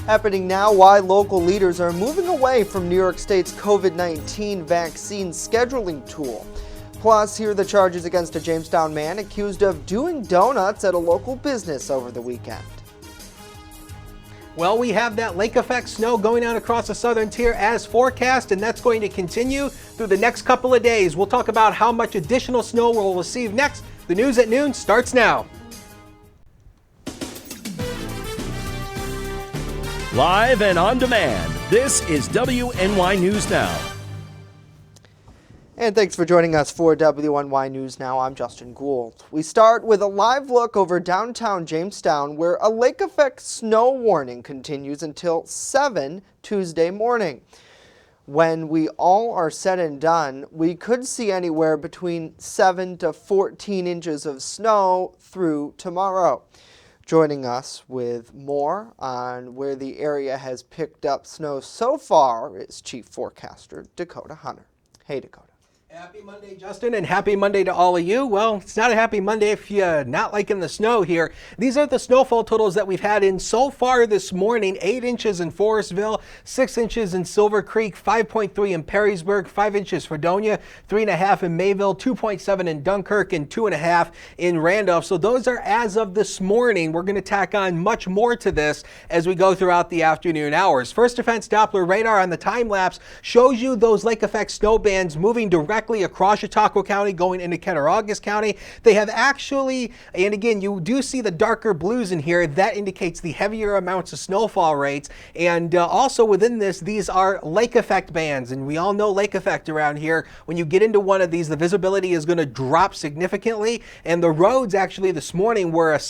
Happening now, why local leaders are moving away from New York State's COVID-19 vaccine scheduling tool. Plus, here are the charges against a Jamestown man accused of doing donuts at a local business over the weekend. Well, we have that lake effect snow going out across the southern tier as forecast, and that's going to continue through the next couple of days. We'll talk about how much additional snow we'll receive next. The news at noon starts now. Live and on demand, this is WNY News Now. And thanks for joining us for WNY News Now. I'm Justin Gould. We start with a live look over downtown Jamestown, where a lake effect snow warning continues until 7 Tuesday morning. When we all are said and done, we could see anywhere between 7 to 14 inches of snow through tomorrow. Joining us with more on where the area has picked up snow so far is Chief Forecaster Dakota Hunter. Hey, Dakota. Happy Monday, Justin, and happy Monday to all of you. Well, it's not a happy Monday if you're not liking the snow here. These are the snowfall totals that we've had in so far this morning. 8 inches in Forestville, 6 inches in Silver Creek, 5.3 in Perrysburg, 5 inches Fredonia, 3.5 in Mayville, 2.7 in Dunkirk, and 2.5 in Randolph. So those are as of this morning. We're going to tack on much more to this as we go throughout the afternoon hours. First Defense Doppler radar on the time lapse shows you those lake effect snow bands moving directly across Chautauqua County going into Cattaraugus County. They have actually, and again, you do see the darker blues in here. That indicates the heavier amounts of snowfall rates. And also within this, these are lake effect bands. And we all know lake effect around here. When you get into one of these, the visibility is going to drop significantly. And the roads actually this morning were a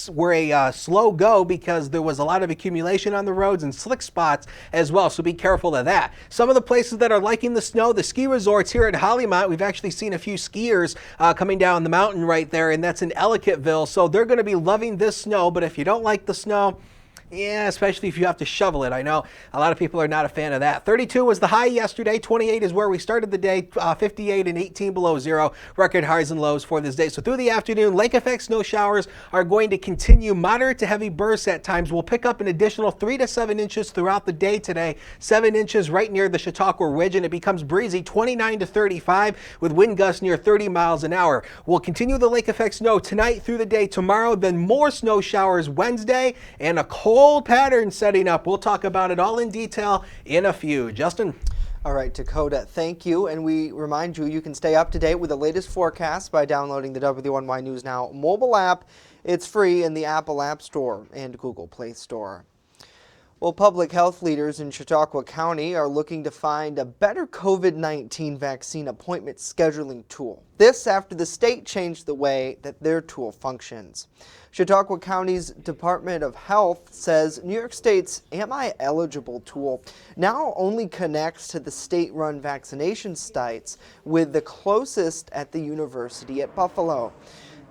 slow go because there was a lot of accumulation on the roads and slick spots as well. So be careful of that. Some of the places that are liking the snow, the ski resorts here at Hollymont, we've actually seen a few skiers coming down the mountain right there, and that's in Ellicottville. So they're going to be loving this snow, but if you don't like the snow, yeah, especially if you have to shovel it. I know a lot of people are not a fan of that. 32 was the high yesterday. 28 is where we started the day. 58 and 18 below zero. Record highs and lows for this day. So through the afternoon, lake effect snow showers are going to continue. Moderate to heavy bursts at times. We'll pick up an additional 3 to 7 inches throughout the day today. 7 inches right near the Chautauqua Ridge, and it becomes breezy 29 to 35 with wind gusts near 30 miles an hour. We'll continue the lake effect snow tonight through the day tomorrow. Then more snow showers Wednesday and a cold pattern setting up. We'll talk about it all in detail in a few. Justin? All right, Dakota, thank you. And we remind you, you can stay up to date with the latest forecast by downloading the WNY News Now mobile app. It's free in the Apple App Store and Google Play Store. Well, public health leaders in Chautauqua County are looking to find a better COVID-19 vaccine appointment scheduling tool. This after the state changed the way that their tool functions. Chautauqua County's Department of Health says New York State's Am I Eligible tool now only connects to the state-run vaccination sites, with the closest at the University at Buffalo.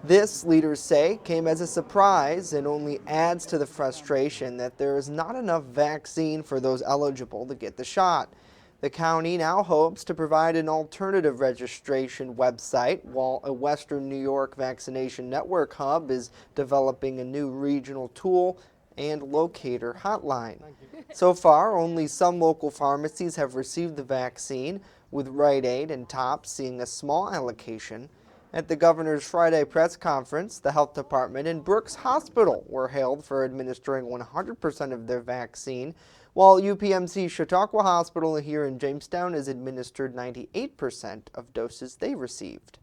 This, leaders say, came as a surprise and only adds to the frustration that there is not enough vaccine for those eligible to get the shot. The county now hopes to provide an alternative registration website, while a Western New York Vaccination Network hub is developing a new regional tool and locator hotline. So far, only some local pharmacies have received the vaccine, with Rite Aid and Tops seeing a small allocation. At the governor's Friday press conference, the health department and Brooks Hospital were hailed for administering 100% of their vaccine, while UPMC Chautauqua Hospital here in Jamestown has administered 98% of doses they received.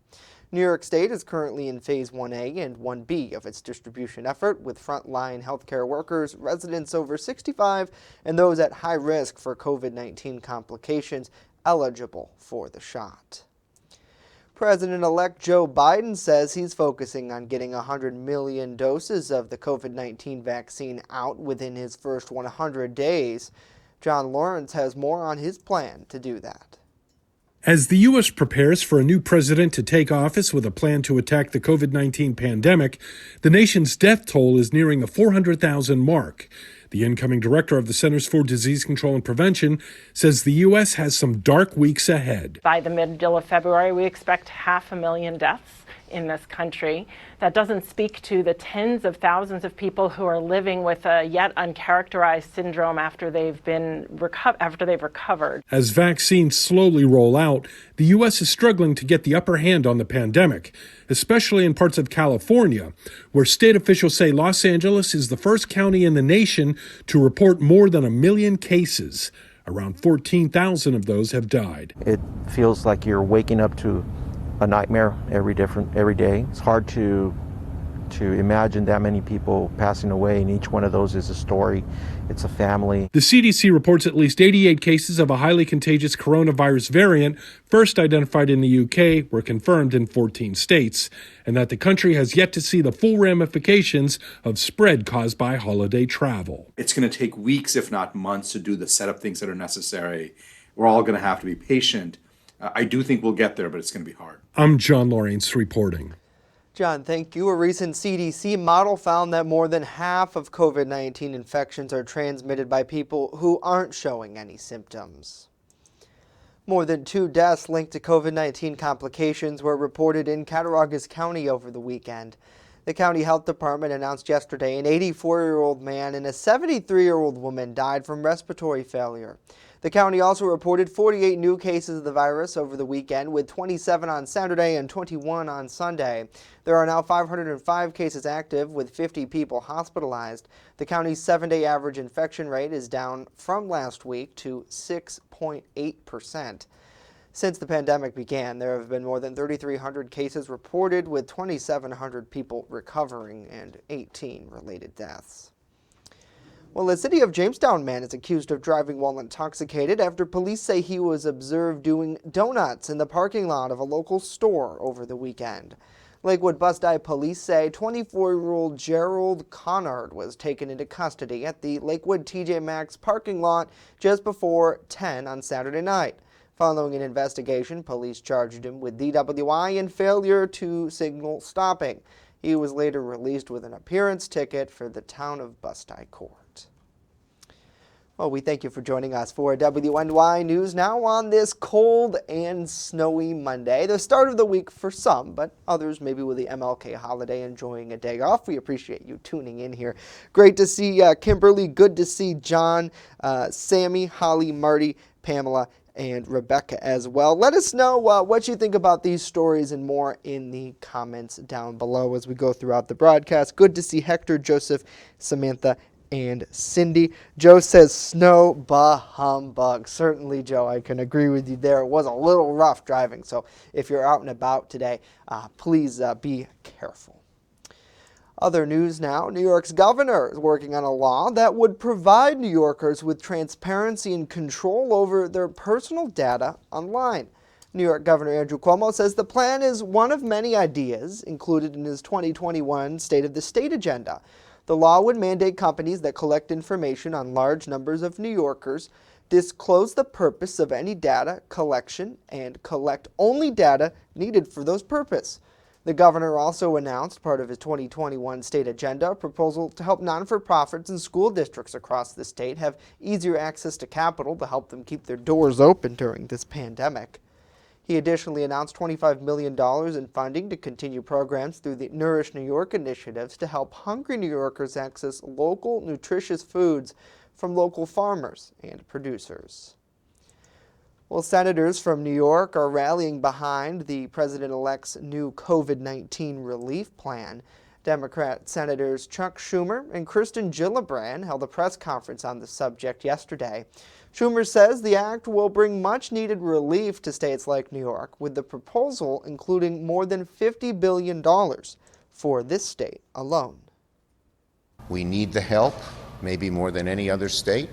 New York State is currently in Phase 1A and 1B of its distribution effort, with frontline healthcare workers, residents over 65, and those at high risk for COVID-19 complications eligible for the shot. President-elect Joe Biden says he's focusing on getting 100 million doses of the COVID-19 vaccine out within his first 100 days. John Lawrence has more on his plan to do that. As the U.S. prepares for a new president to take office with a plan to attack the COVID-19 pandemic, the nation's death toll is nearing the 400,000 mark. The incoming director of the Centers for Disease Control and Prevention says the U.S. has some dark weeks ahead. By the middle of February, we expect 500,000 deaths in this country. That doesn't speak to the tens of thousands of people who are living with a yet uncharacterized syndrome after they've recovered. As vaccines slowly roll out, the U.S. is struggling to get the upper hand on the pandemic, especially in parts of California, where state officials say Los Angeles is the first county in the nation to report more than 1 million cases. Around 14,000 of those have died. It feels like you're waking up to a nightmare every day. It's hard to imagine that many people passing away, and each one of those is a story. It's a family. The CDC reports at least 88 cases of a highly contagious coronavirus variant, first identified in the UK, were confirmed in 14 states, and that the country has yet to see the full ramifications of spread caused by holiday travel. It's going to take weeks, if not months, to do the setup things that are necessary. We're all going to have to be patient. I do think we'll get there, but it's going to be hard. I'm John Lawrence reporting. John, thank you. A recent CDC model found that more than half of COVID-19 infections are transmitted by people who aren't showing any symptoms. More than 2 deaths linked to COVID-19 complications were reported in Cattaraugus County over the weekend. The county health department announced yesterday an 84-year-old man and a 73-year-old woman died from respiratory failure. The county also reported 48 new cases of the virus over the weekend, with 27 on Saturday and 21 on Sunday. There are now 505 cases active, with 50 people hospitalized. The county's 7-day average infection rate is down from last week to 6.8%. Since the pandemic began, there have been more than 3,300 cases reported, with 2,700 people recovering and 18 related deaths. Well, the city of Jamestown man is accused of driving while intoxicated after police say he was observed doing donuts in the parking lot of a local store over the weekend. Lakewood Bus Dive police say 24-year-old Gerald Connard was taken into custody at the Lakewood TJ Maxx parking lot just before 10 on Saturday night. Following an investigation, police charged him with DWI and failure to signal stopping. He was later released with an appearance ticket for the town of Bus-Dye Court. Well, we thank you for joining us for WNY News Now on this cold and snowy Monday. The start of the week for some, but others maybe with the MLK holiday enjoying a day off. We appreciate you tuning in here. Great to see Kimberly. Good to see John, Sammy, Holly, Marty, Pamela, and Rebecca as well. Let us know what you think about these stories and more in the comments down below as we go throughout the broadcast. Good to see Hector, Joseph, Samantha, and Cindy. Joe says snow, bah humbug. Certainly, Joe, I can agree with you there. It was a little rough driving, so if you're out and about today, please be careful. Other news now, New York's governor is working on a law that would provide New Yorkers with transparency and control over their personal data online. New York Governor Andrew Cuomo says the plan is one of many ideas included in his 2021 State of the State agenda. The law would mandate companies that collect information on large numbers of New Yorkers disclose the purpose of any data collection and collect only data needed for those purposes. The governor also announced, part of his 2021 state agenda, a proposal to help non-for-profits and school districts across the state have easier access to capital to help them keep their doors open during this pandemic. He additionally announced $25 million in funding to continue programs through the Nourish New York initiatives to help hungry New Yorkers access local, nutritious foods from local farmers and producers. Well, senators from New York are rallying behind the president-elect's new COVID-19 relief plan. Democrat Senators Chuck Schumer and Kirsten Gillibrand held a press conference on the subject yesterday. Schumer says the act will bring much-needed relief to states like New York, with the proposal including more than $50 billion for this state alone. We need the help, maybe more than any other state.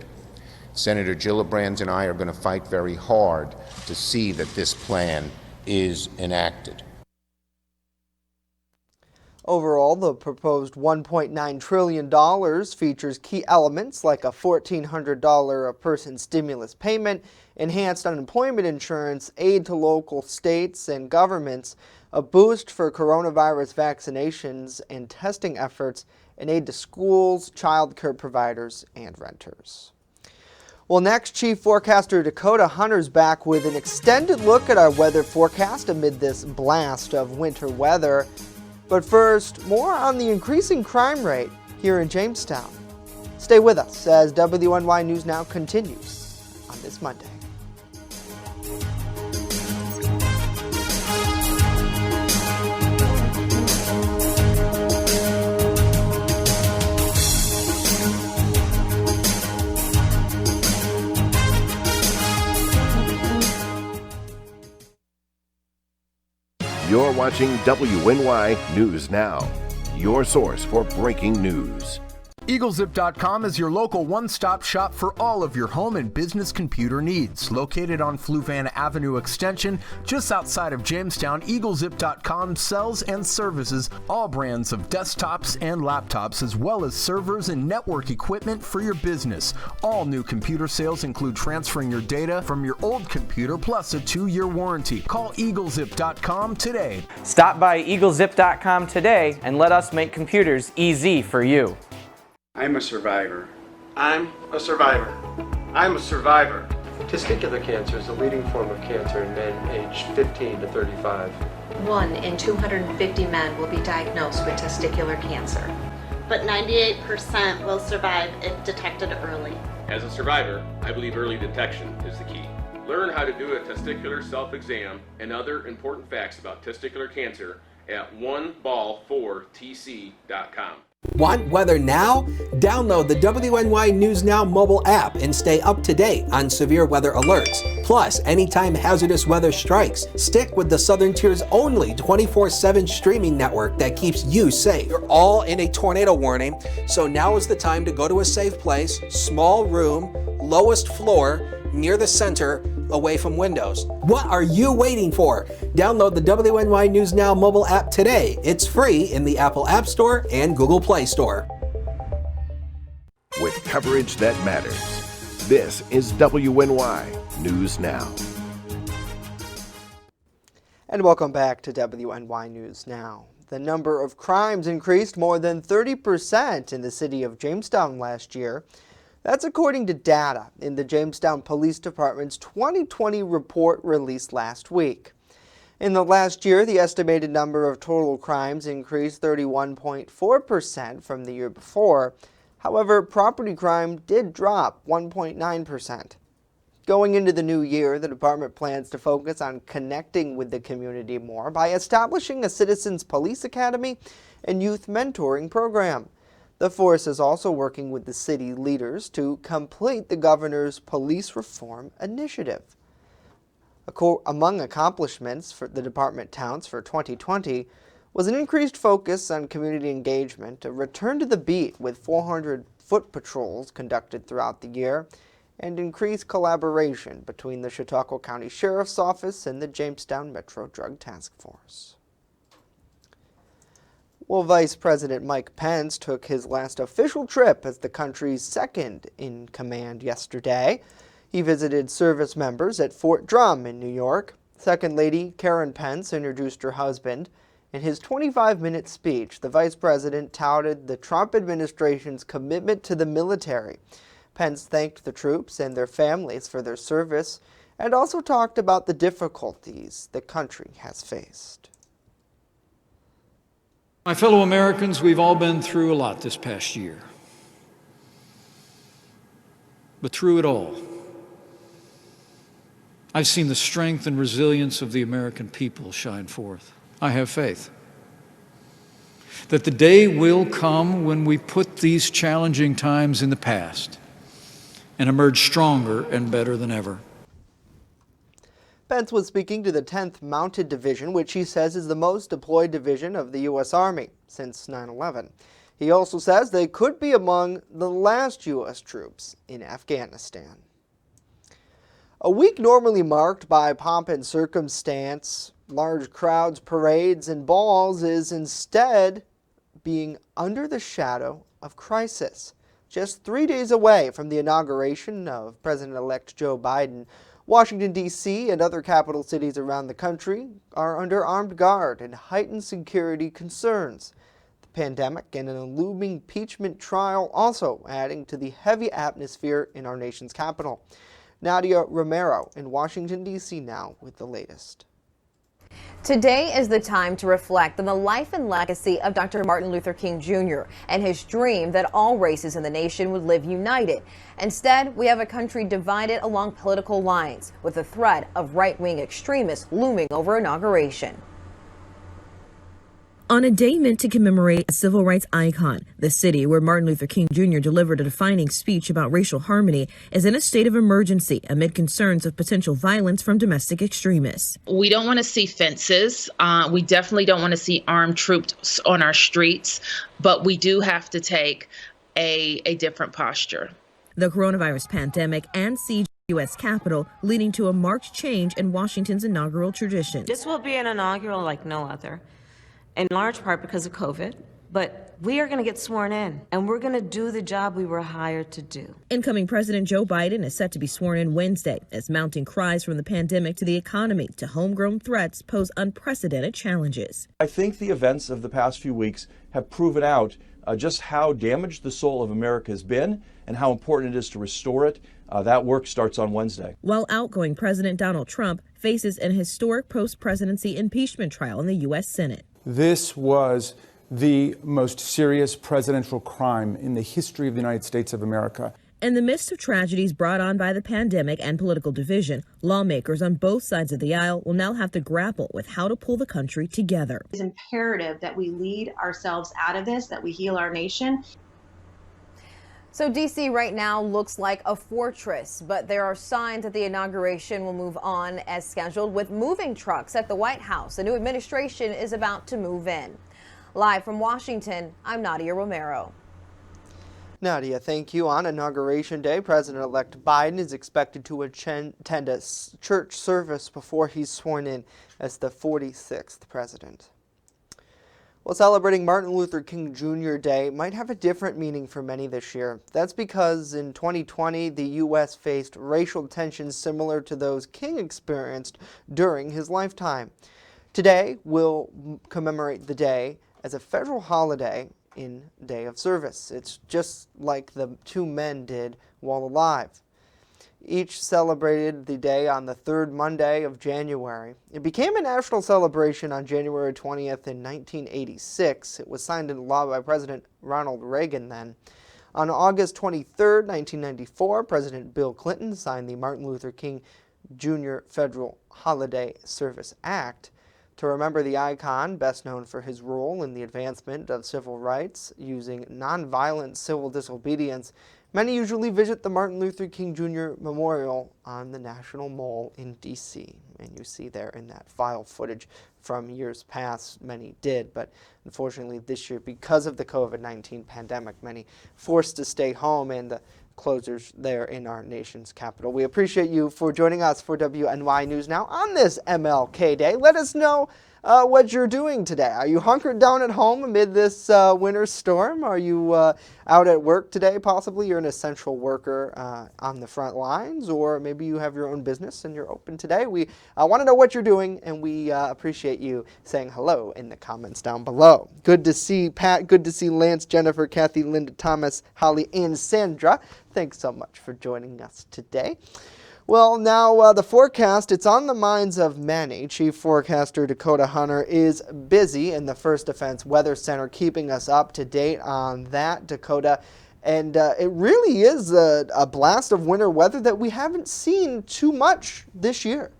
Senator Gillibrand and I are going to fight very hard to see that this plan is enacted. Overall, the proposed $1.9 trillion features key elements like a $1,400 a person stimulus payment, enhanced unemployment insurance, aid to local states and governments, a boost for coronavirus vaccinations and testing efforts, and aid to schools, child care providers, and renters. Well, next, Chief Forecaster Dakota Hunter's back with an extended look at our weather forecast amid this blast of winter weather. But first, more on the increasing crime rate here in Jamestown. Stay with us as WNY News Now continues on this Monday. You're watching WNY News Now, your source for breaking news. EagleZip.com is your local one-stop shop for all of your home and business computer needs. Located on Fluvan Avenue Extension, just outside of Jamestown, EagleZip.com sells and services all brands of desktops and laptops, as well as servers and network equipment for your business. All new computer sales include transferring your data from your old computer, plus a 2-year warranty. Call EagleZip.com today. Stop by EagleZip.com today and let us make computers easy for you. I'm a survivor. I'm a survivor. I'm a survivor. Testicular cancer is the leading form of cancer in men aged 15 to 35. 1 in 250 men will be diagnosed with testicular cancer. But 98% will survive if detected early. As a survivor, I believe early detection is the key. Learn how to do a testicular self-exam and other important facts about testicular cancer at oneball4tc.com. Want weather now? Download the WNY News Now mobile app and stay up to date on severe weather alerts. Plus, anytime hazardous weather strikes, stick with the Southern Tier's only 24/7 streaming network that keeps you safe. You're all in a tornado warning, so now is the time to go to a safe place, small room, lowest floor, near the center, away from windows. What are you waiting for? Download the WNY News Now mobile app today. It's free in the Apple App Store and Google Play Store. With coverage that matters, this is WNY News Now. And welcome back to WNY News Now. The number of crimes increased more than 30% in the city of Jamestown last year. That's according to data in the Jamestown Police Department's 2020 report released last week. In the last year, the estimated number of total crimes increased 31.4% from the year before. However, property crime did drop 1.9%. Going into the new year, the department plans to focus on connecting with the community more by establishing a Citizens Police Academy and youth mentoring program. The force is also working with the city leaders to complete the governor's police reform initiative. Among accomplishments for the department touts for 2020 was an increased focus on community engagement, a return to the beat with 400 foot patrols conducted throughout the year, and increased collaboration between the Chautauqua County Sheriff's Office and the Jamestown Metro Drug Task Force. Well, Vice President Mike Pence took his last official trip as the country's second-in-command yesterday. He visited service members at Fort Drum in New York. Second Lady Karen Pence introduced her husband. In his 25-minute speech, the Vice President touted the Trump administration's commitment to the military. Pence thanked the troops and their families for their service and also talked about the difficulties the country has faced. My fellow Americans, we've all been through a lot this past year. But through it all, I've seen the strength and resilience of the American people shine forth. I have faith that the day will come when we put these challenging times in the past and emerge stronger and better than ever. Pence was speaking to the 10th Mounted Division, which he says is the most deployed division of the U.S. Army since 9/11. He also says they could be among the last U.S. troops in Afghanistan. A week normally marked by pomp and circumstance, large crowds, parades, and balls is instead being under the shadow of crisis. Just 3 days away from the inauguration of President-elect Joe Biden, Washington, D.C. and other capital cities around the country are under armed guard and heightened security concerns. The pandemic and a looming impeachment trial also adding to the heavy atmosphere in our nation's capital. Nadia Romero in Washington, D.C. now with the latest. Today is the time to reflect on the life and legacy of Dr. Martin Luther King Jr. and his dream that all races in the nation would live united. Instead, we have a country divided along political lines, with the threat of right-wing extremists looming over inauguration. On a day meant to commemorate a civil rights icon, the city where Martin Luther King Jr. delivered a defining speech about racial harmony is in a state of emergency amid concerns of potential violence from domestic extremists. We don't want to see fences. We definitely don't want to see armed troops on our streets, but we do have to take a different posture. The coronavirus pandemic and siege of the U.S. Capitol leading to a marked change in Washington's inaugural tradition. This will be an inaugural like no other, in large part because of COVID, but we are going to get sworn in, and we're going to do the job we were hired to do. Incoming President Joe Biden is set to be sworn in Wednesday as mounting cries from the pandemic to the economy to homegrown threats pose unprecedented challenges. I think the events of the past few weeks have proven out just how damaged the soul of America has been and how important it is to restore it. That work starts on Wednesday. While outgoing President Donald Trump faces an historic post-presidency impeachment trial in the U.S. Senate. This was the most serious presidential crime in the history of the United States of America. In the midst of tragedies brought on by the pandemic and political division, lawmakers on both sides of the aisle will now have to grapple with how to pull the country together. It's imperative that we lead ourselves out of this, that we heal our nation. So D.C. right now looks like a fortress, but there are signs that the inauguration will move on as scheduled with moving trucks at the White House. The new administration is about to move in. Live from Washington, I'm Nadia Romero. Nadia, thank you. On Inauguration Day, President-elect Biden is expected to attend a church service before he's sworn in as the 46th president. Well, celebrating Martin Luther King Jr. Day might have a different meaning for many this year. That's because in 2020, the U.S. faced racial tensions similar to those King experienced during his lifetime. Today, we'll commemorate the day as a federal holiday in day of service. It's just like the two men did while alive. Each celebrated the day on the third Monday of January. It became a national celebration on January 20th in 1986. It was signed into law by President Ronald Reagan then. On August 23rd, 1994, President Bill Clinton signed the Martin Luther King Jr. Federal Holiday Service Act. To remember the icon, best known for his role in the advancement of civil rights using nonviolent civil disobedience, many usually visit the Martin Luther King Jr. Memorial on the National Mall in D.C. And you see there in that file footage from years past, many did. But unfortunately this year, because of the COVID-19 pandemic, many forced to stay home and the closures there in our nation's capital. We appreciate you for joining us for WNY News Now on this MLK Day. Let us know what you're doing today. Are you hunkered down at home amid this winter storm? Are you out at work today? Possibly you're an essential worker on the front lines, or maybe you have your own business and you're open today. We want to know what you're doing, and we appreciate you saying hello in the comments down below. Good to see Pat, good to see Lance, Jennifer, Kathy, Linda, Thomas, Holly, and Sandra. Thanks so much for joining us today. Well, now the forecast, it's on the minds of many. Chief Forecaster Dakota Hunter is busy in the First Defense Weather Center, keeping us up to date on that, Dakota. And it really is a blast of winter weather that we haven't seen too much this year.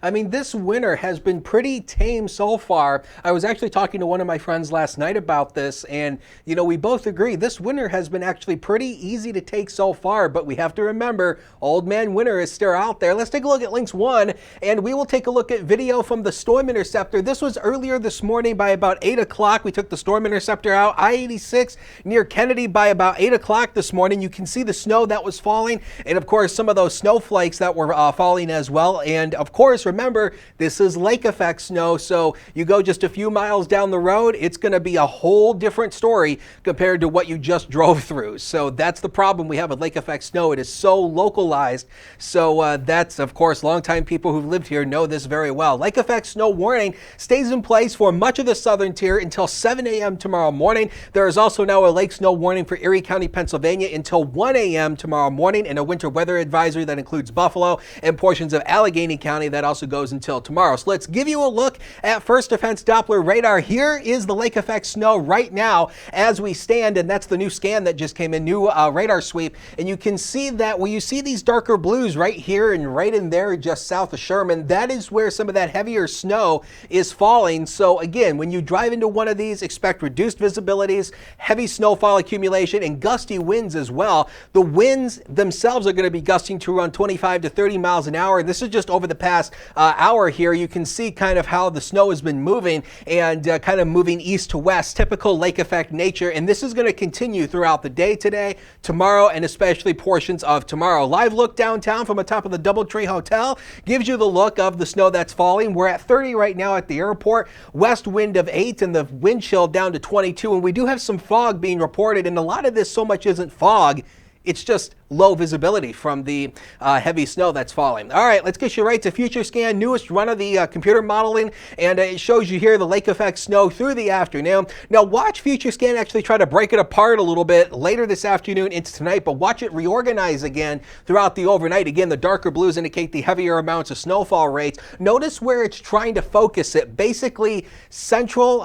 I mean, this winter has been pretty tame so far. I was actually talking to one of my friends last night about this, and, you know, we both agree this winter has been actually pretty easy to take so far, but we have to remember old man winter is still out there. Let's take a look at Links 1, and we will take a look at video from the Storm Interceptor. This was earlier this morning by about 8 o'clock. We took the Storm Interceptor out, I-86 near Kennedy by about 8 o'clock this morning. You can see the snow that was falling, and of course some of those snowflakes that were falling as well. And of course, remember, this is lake effect snow, so you go just a few miles down the road, it's going to be a whole different story compared to what you just drove through. So that's the problem we have with lake effect snow. It is so localized. So that's, of course, longtime people who've lived here know this very well. Lake effect snow warning stays in place for much of the southern tier until 7 a.m. tomorrow morning. There is also now a lake snow warning for Erie County, Pennsylvania until 1 a.m. tomorrow morning, and a winter weather advisory that includes Buffalo and portions of Allegheny County that also goes until tomorrow. So let's give you a look at First Defense Doppler radar. Here is the lake effect snow right now as we stand, and that's the new scan that just came in, new radar sweep. And you can see that when you see these darker blues right here and right in there just south of Sherman, that is where some of that heavier snow is falling. So again, when you drive into one of these, expect reduced visibilities, heavy snowfall accumulation, and gusty winds as well. The winds themselves are going to be gusting to around 25 to 30 miles an hour. And this is just over the past hour here. You can see kind of how the snow has been moving and kind of moving east to west, typical lake effect nature. And this is going to continue throughout the day today, tomorrow, and especially portions of tomorrow. Live look downtown from the top of the Doubletree Hotel gives you the look of the snow that's falling. We're at 30 right now at the airport, west wind of 8 and the wind chill down to 22. And we do have some fog being reported, and a lot of this so much isn't fog. It's just low visibility from the heavy snow that's falling. All right, let's get you right to Future Scan, newest run of the computer modeling, and it shows you here the lake effect snow through the afternoon. Now watch Future Scan actually try to break it apart a little bit later this afternoon into tonight, but watch it reorganize again throughout the overnight. Again, the darker blues indicate the heavier amounts of snowfall rates. Notice where it's trying to focus it. Basically central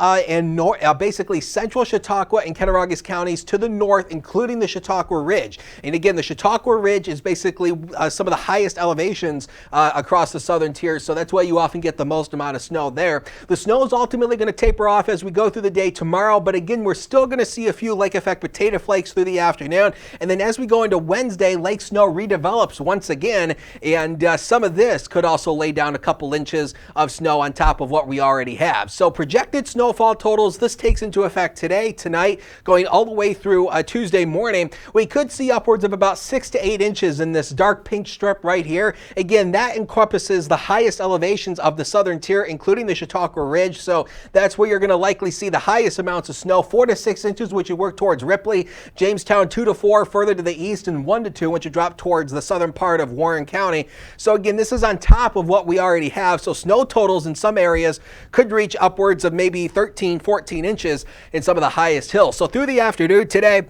basically central Chautauqua and Cattaraugus counties to the north, including the Chautauqua Ridge. And again, the Chautauqua Ridge is basically some of the highest elevations across the southern tier, so that's why you often get the most amount of snow there. The snow is ultimately going to taper off as we go through the day tomorrow, but again, we're still going to see a few lake effect potato flakes through the afternoon. And then as we go into Wednesday, lake snow redevelops once again, and some of this could also lay down a couple inches of snow on top of what we already have. So projected snowfall totals, this takes into effect today, tonight, going all the way through Tuesday morning. We could see upwards of about 6 to 8 inches in this dark pink strip right here. Again, that encompasses the highest elevations of the southern tier, including the Chautauqua Ridge. So that's where you're going to likely see the highest amounts of snow, 4 to 6 inches, which you work towards Ripley, Jamestown 2 to 4 further to the east, and 1 to 2, which you drop towards the southern part of Warren County. So again, this is on top of what we already have. So snow totals in some areas could reach upwards of maybe 13, 14 inches in some of the highest hills. So through the afternoon today,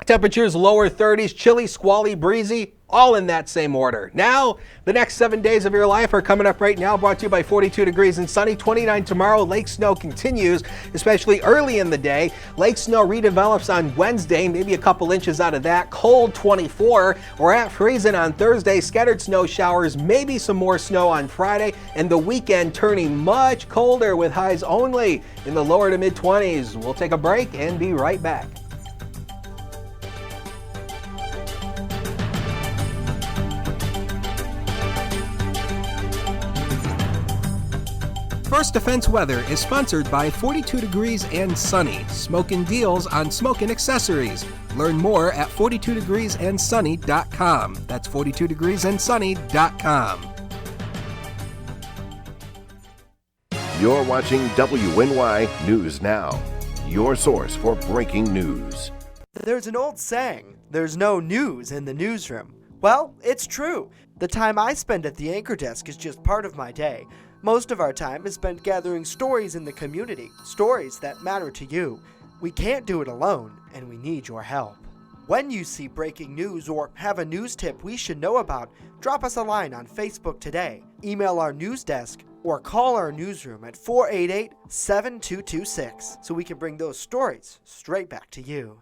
temperatures lower 30s, chilly, squally, breezy, all in that same order. Now, the next 7 days of your life are coming up right now, brought to you by 42 degrees and sunny, 29 tomorrow. Lake snow continues, especially early in the day. Lake snow redevelops on Wednesday, maybe a couple inches out of that. Cold, 24. We're at freezing on Thursday. Scattered snow showers, maybe some more snow on Friday, and the weekend turning much colder with highs only in the lower to mid 20s. We'll take a break and be right back. First Defense Weather is sponsored by 42 Degrees and Sunny, smoking deals on smoking accessories. Learn more at 42degreesandsunny.com. That's 42degreesandsunny.com. You're watching WNY News Now, your source for breaking news. There's an old saying, there's no news in the newsroom. Well, it's true. The time I spend at the anchor desk is just part of my day. Most of our time is spent gathering stories in the community, stories that matter to you. We can't do it alone, and we need your help. When you see breaking news or have a news tip we should know about, drop us a line on Facebook today, email our news desk, or call our newsroom at 488-7226 so we can bring those stories straight back to you.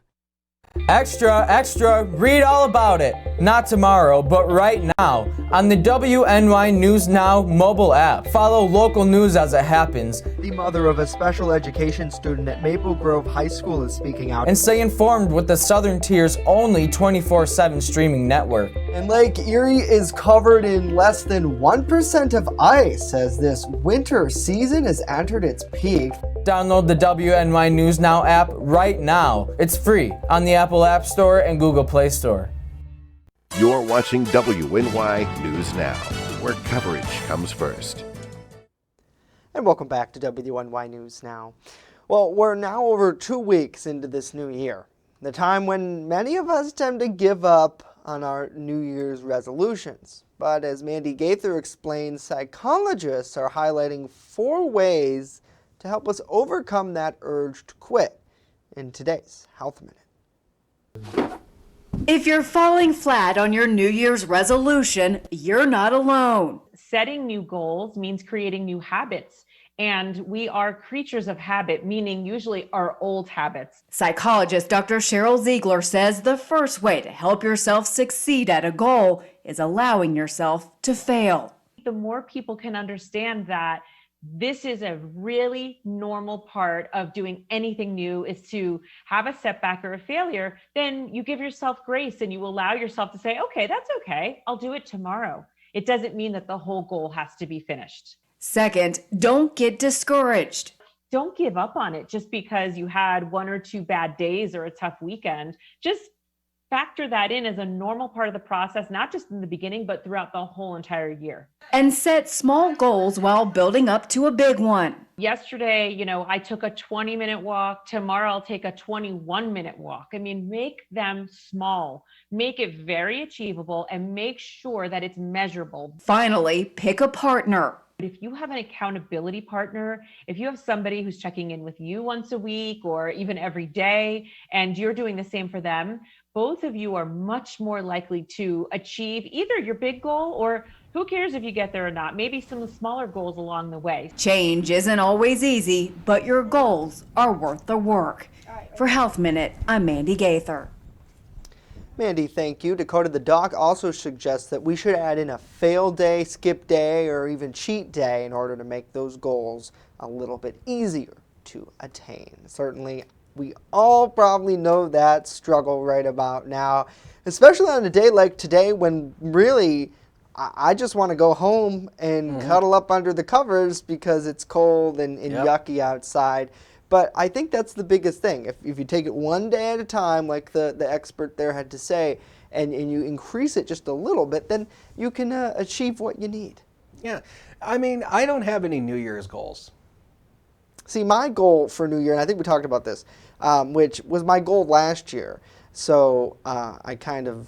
Extra, extra, read all about it. Not tomorrow, but right now on the WNY News Now mobile app. Follow local news as it happens. The mother of a special education student at Maple Grove High School is speaking out. And stay informed with the Southern Tier's only 24/7 streaming network. And Lake Erie is covered in less than 1% of ice as this winter season has entered its peak. Download the WNY News Now app right now. It's free on the Apple App Store and Google Play Store. You're watching WNY News Now, where coverage comes first. And welcome back to WNY News Now. Well, we're now over 2 weeks into this new year, the time when many of us tend to give up on our New Year's resolutions. But as Mandy Gaither explains, psychologists are highlighting 4 ways to help us overcome that urge to quit in today's Health Minute. If you're falling flat on your New Year's resolution, you're not alone. Setting new goals means creating new habits. And we are creatures of habit, meaning usually our old habits. Psychologist Dr. Cheryl Ziegler says the first way to help yourself succeed at a goal is allowing yourself to fail. The more people can understand that this is a really normal part of doing anything new is to have a setback or a failure, then you give yourself grace and you allow yourself to say, okay, that's okay. I'll do it tomorrow. It doesn't mean that the whole goal has to be finished. Second, don't get discouraged. Don't give up on it just because you had 1 or 2 bad days or a tough weekend. Just factor that in as a normal part of the process, not just in the beginning, but throughout the whole entire year. And set small goals while building up to a big one. Yesterday, I took a 20-minute walk. Tomorrow, I'll take a 21-minute walk. I mean, make them small, make it very achievable, and make sure that it's measurable. Finally, pick a partner. If you have an accountability partner, if you have somebody who's checking in with you once a week or even every day, and you're doing the same for them, both of you are much more likely to achieve either your big goal or who cares if you get there or not, maybe some smaller goals along the way. Change isn't always easy, but your goals are worth the work. For Health Minute, I'm Mandy Gaither. Mandy, thank you. Dakota the Doc also suggests that we should add in a fail day, skip day, or even cheat day in order to make those goals a little bit easier to attain. Certainly, we all probably know that struggle right about now, especially on a day like today when really I just want to go home and cuddle up under the covers because it's cold and yucky outside. But I think that's the biggest thing. If you take it one day at a time, like the expert there had to say, and you increase it just a little bit, then you can achieve what you need. Yeah. I mean, I don't have any New Year's goals. See, my goal for New Year, and I think we talked about this, which was my goal last year. So I kind of,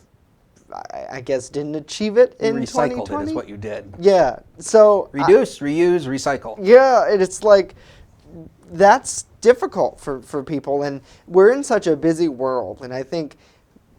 I guess, didn't achieve it in 2020. Recycled it is what you did. Yeah. So reduce, reuse, recycle. Yeah, and it's like, that's difficult for people, and we're in such a busy world, and I think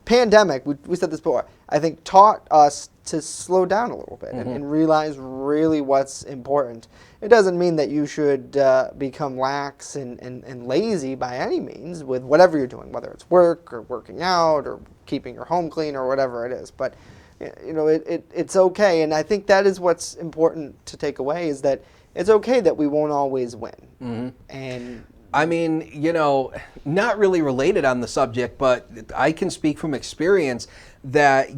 pandemic, we said this before, I think taught us to slow down a little bit and realize really what's important. It doesn't mean that you should become lax and lazy by any means with whatever you're doing, whether it's work or working out or keeping your home clean or whatever it is, but it's okay, and I think that is what's important to take away, is that it's okay that we won't always win. And I mean, not really related on the subject, but I can speak from experience that,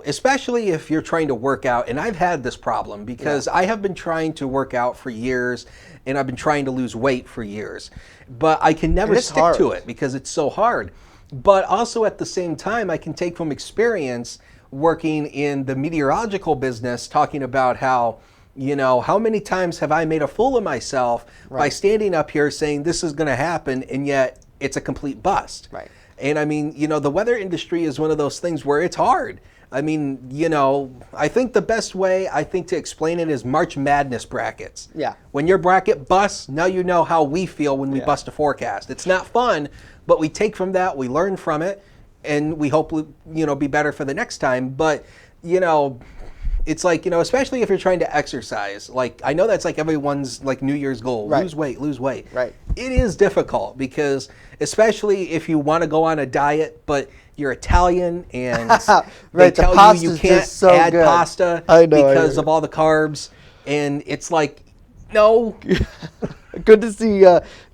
especially if you're trying to work out, and I've had this problem because I have been trying to work out for years and I've been trying to lose weight for years, but I can never stick to it because it's so hard. But also at the same time, I can take from experience working in the meteorological business, talking about how, how many times have I made a fool of myself by standing up here saying this is going to happen, and yet it's a complete bust. Right. And I mean, the weather industry is one of those things where it's hard. I mean, I think the best way, to explain it is March Madness brackets. Yeah. When your bracket busts, now you know how we feel when we bust a forecast. It's not fun, but we take from that, we learn from it, and we hope, be better for the next time. But, it's like, especially if you're trying to exercise, like, I know that's like everyone's like New Year's goal, lose weight. Right. It is difficult because, especially if you want to go on a diet, but you're Italian and they tell you can't add pasta because of all the carbs. And it's like, no, Good to see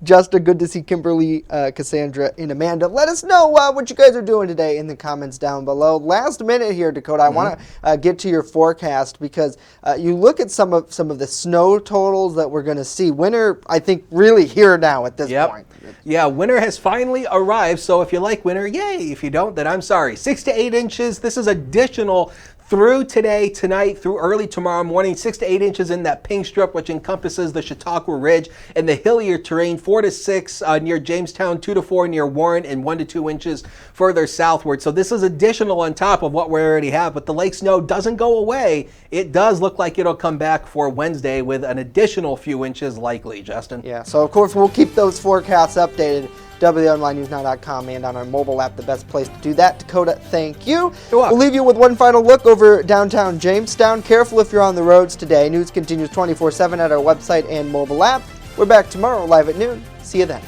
Justin. Good to see Kimberly, Cassandra, and Amanda. Let us know what you guys are doing today in the comments down below. Last minute here, Dakota. I want to get to your forecast because you look at some of the snow totals that we're going to see. Winter, I think, really here now at this point. Yeah, winter has finally arrived. So if you like winter, yay. If you don't, then I'm sorry. 6 to 8 inches. This is additional through today, tonight, through early tomorrow morning. 6 to 8 inches in that pink strip, which encompasses the Chautauqua Ridge and the hillier terrain. 4 to 6 near Jamestown, 2 to 4 near Warren, and 1 to 2 inches further southward. So this is additional on top of what we already have. But the lake snow doesn't go away. It does look like it'll come back for Wednesday with an additional few inches likely, Justin. Yeah, so of course we'll keep those forecasts updated. WNYNewsNow.com and on our mobile app, the best place to do that. Dakota, thank you. We'll leave you with one final look over downtown Jamestown. Careful if you're on the roads today. News continues 24/7 at our website and mobile app. We're back tomorrow live at noon. See you then.